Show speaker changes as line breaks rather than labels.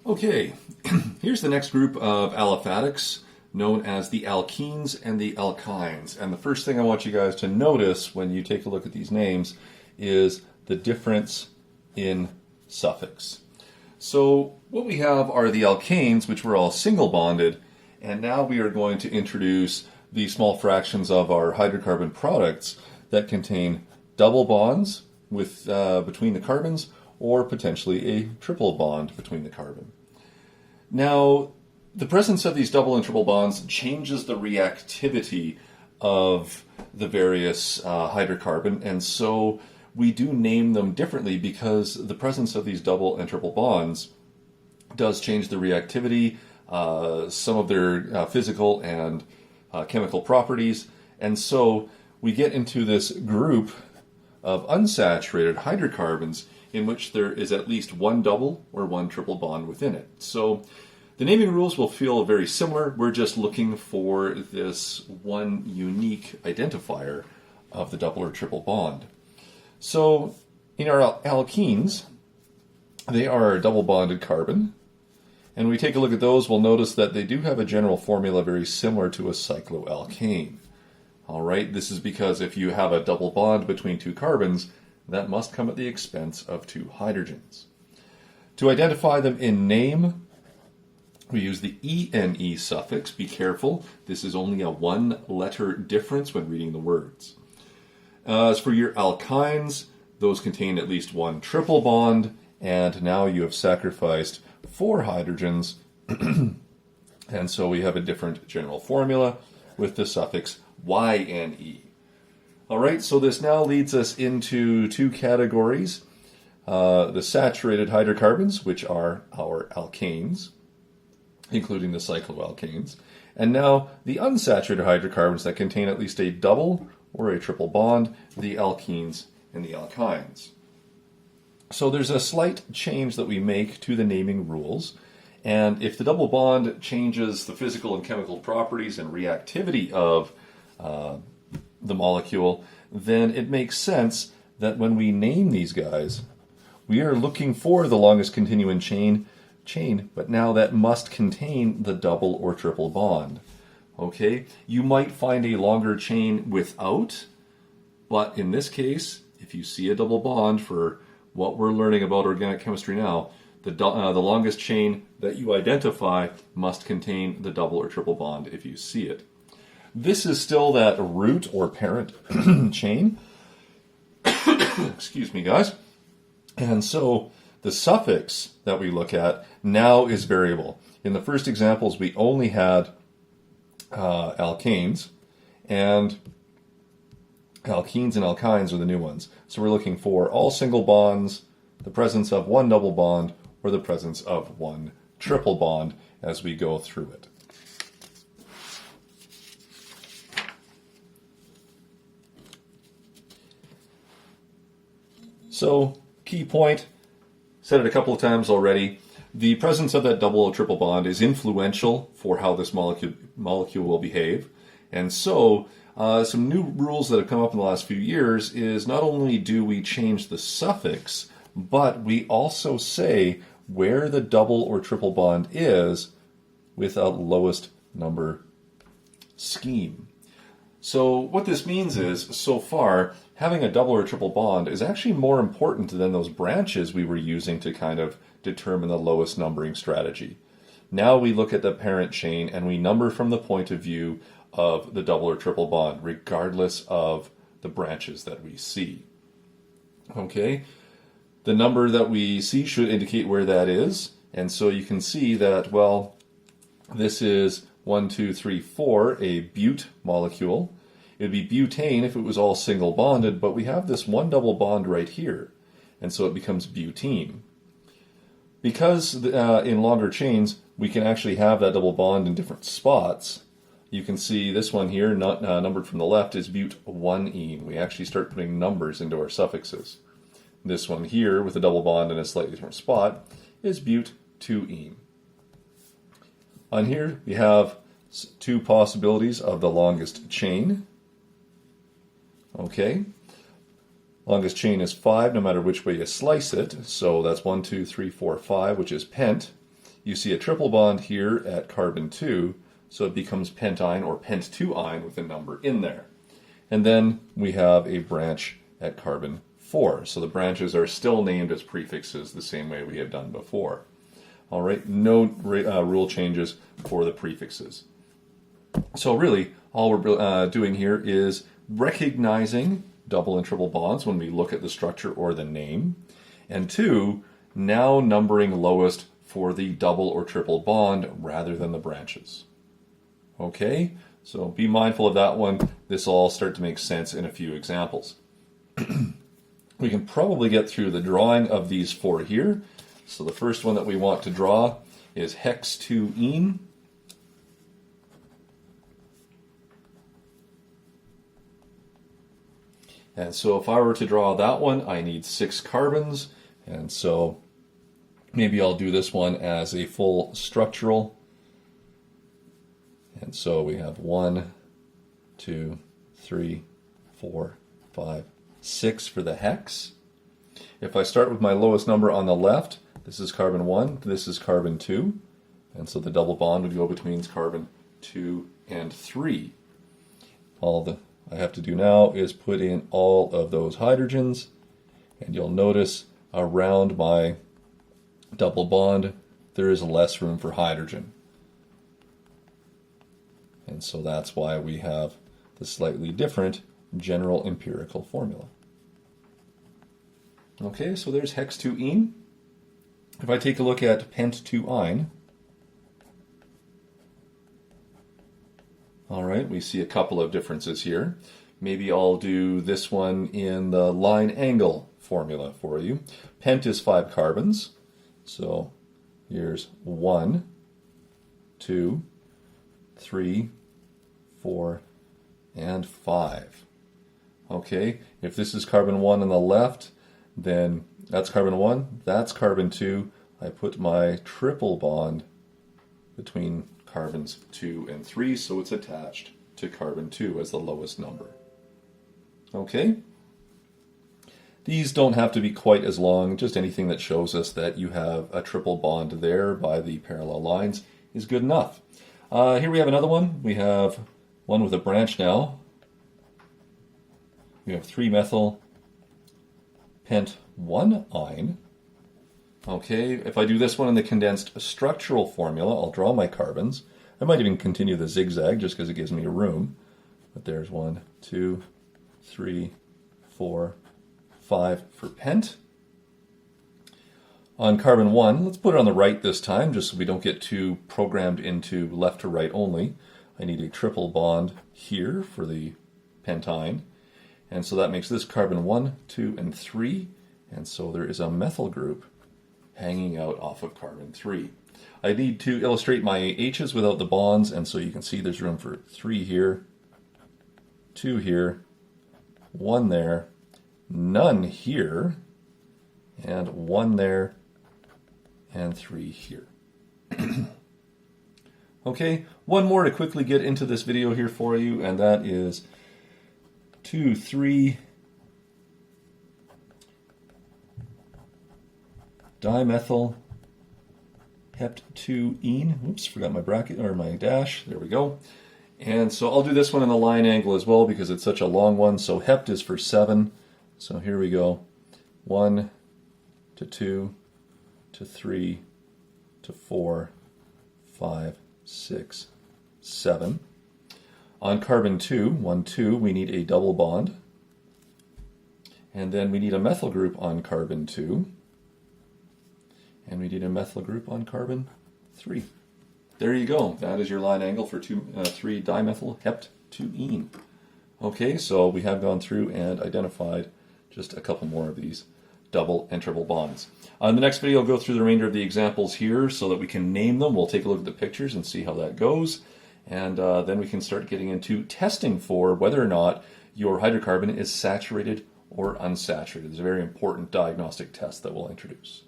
Okay, here's the next group of aliphatics known as the alkenes and the alkynes. And the first thing I want you guys to notice when you take a look at these names is the difference in suffix. So what we have are the alkanes, which were all single bonded, and now we are going to introduce the small fractions of our hydrocarbon products that contain double bonds with between the carbons, or potentially a triple bond between the carbon. Now, the presence of these double and triple bonds changes the reactivity of the various hydrocarbon, and so we do name them differently because the presence of these double and triple bonds does change the reactivity, some of their physical and chemical properties, and so we get into this group of unsaturated hydrocarbons in which there is at least one double or one triple bond within it. So the naming rules will feel very similar. We're just looking for this one unique identifier of the double or triple bond. So in our alkenes, they are a double bonded carbon. And we take a look at those, we'll notice that they do have a general formula very similar to a cycloalkane. All right, this is because if you have a double bond between two carbons, that must come at the expense of two hydrogens. To identify them in name, we use the ene suffix. Be careful, this is only a one-letter difference when reading the words. As for your alkynes, those contain at least one triple bond, and now you have sacrificed four hydrogens, and so we have a different general formula with the suffix yne. All right, so this now leads us into two categories. The saturated hydrocarbons, which are our alkanes, including the cycloalkanes, and now the unsaturated hydrocarbons that contain at least a double or a triple bond, the alkenes and the alkynes. So there's a slight change that we make to the naming rules, and if the double bond changes the physical and chemical properties and reactivity of the molecule, then it makes sense that when we name these guys, we are looking for the longest continuing chain, but now that must contain the double or triple bond. Okay, you might find a longer chain without, but in this case, if you see a double bond for what we're learning about organic chemistry now, the longest chain that you identify must contain the double or triple bond if you see it. This is still that root or parent chain. Excuse me, guys. And so the suffix that we look at now is variable. In the first examples, we only had alkanes, and alkenes and alkynes are the new ones. So we're looking for all single bonds, the presence of one double bond, or the presence of one triple bond as we go through it. So, key point, said it a couple of times already, the presence of that double or triple bond is influential for how this molecule will behave. And so, some new rules that have come up in the last few years is not only do we change the suffix, but we also say where the double or triple bond is with a lowest number scheme. So what this means is, so far, having a double or triple bond is actually more important than those branches we were using to kind of determine the lowest numbering strategy. Now we look at the parent chain and we number from the point of view of the double or triple bond, regardless of the branches that we see. Okay, the number that we see should indicate where that is, and so you can see that, well, this is 1, 2, 3, 4, a but molecule. It would be butane if it was all single bonded, but we have this one double bond right here, and so it becomes butene. Because in longer chains, we can actually have that double bond in different spots. You can see this one here, not numbered from the left, is but1ene. We actually start putting numbers into our suffixes. This one here, with a double bond in a slightly different spot, is but2ene. On here, we have two possibilities of the longest chain. Okay. Longest chain is 5, no matter which way you slice it. So that's 1, 2, 3, 4, 5, which is pent. you see a triple bond here at carbon 2, so it becomes pentyne or pent2-ine with a number in there. And then we have a branch at carbon 4. So the branches are still named as prefixes the same way we have done before. All right, no rule changes for the prefixes. So really, all we're doing here is recognizing double and triple bonds when we look at the structure or the name. And 2, now numbering lowest for the double or triple bond rather than the branches. Okay, so be mindful of that one. This will all start to make sense in a few examples. We can probably get through the drawing of these 4 here. So the first one that we want to draw is hex2-ene. And so if I were to draw that one, I need 6 carbons. And so maybe I'll do this one as a full structural. And so we have 1, 2, 3, 4, 5, 6 for the hex. If I start with my lowest number on the left, this is carbon 1, this is carbon 2. And so the double bond would go between carbon 2 and 3. All I have to do now is put in all of those hydrogens, and you'll notice around my double bond there is less room for hydrogen. And so that's why we have the slightly different general empirical formula. Okay, so there's hex2-ene. If I take a look at pent2-ine, all right, we see a couple of differences here. Maybe I'll do this one in the line angle formula for you. Pent is 5 carbons, so here's 1, 2, 3, 4, and 5. Okay, if this is carbon 1 on the left, then that's carbon 1, that's carbon 2. I put my triple bond between carbons 2 and 3, so it's attached to carbon 2 as the lowest number. Okay? These don't have to be quite as long, just anything that shows us that you have a triple bond there by the parallel lines is good enough. Here we have another one. We have one with a branch now. We have 3-methyl pent1-ine. Okay, if I do this one in the condensed structural formula, I'll draw my carbons. I might even continue the zigzag just because it gives me room. But there's 1, 2, 3, 4, 5 for pent. On carbon 1, let's put it on the right this time, just so we don't get too programmed into left to right only. I need a triple bond here for the pentyne. And so that makes this carbon 1, 2, and 3. And so there is a methyl group hanging out off of carbon 3. I need to illustrate my H's without the bonds, and so you can see there's room for 3 here, 2 here, 1 there, none here, and 1 there, and 3 here. Okay, one more to quickly get into this video here for you, and that is 2, 3 dimethyl hept2-ene. Oops, forgot my bracket or my dash. There we go. And so I'll do this one in the line angle as well because it's such a long one. So hept is for 7. So here we go. 1 to 2 to 3 to 4, 5, 6, 7. On carbon 2, 1, 2, we need a double bond. And then we need a methyl group on carbon 2. And we need a methyl group on carbon 3. There you go. That is your line angle for 3 dimethyl hept2-ene. Okay, so we have gone through and identified just a couple more of these double and triple bonds. On the next video, I'll go through the remainder of the examples here so that we can name them. We'll take a look at the pictures and see how that goes. And then we can start getting into testing for whether or not your hydrocarbon is saturated or unsaturated. It's a very important diagnostic test that we'll introduce.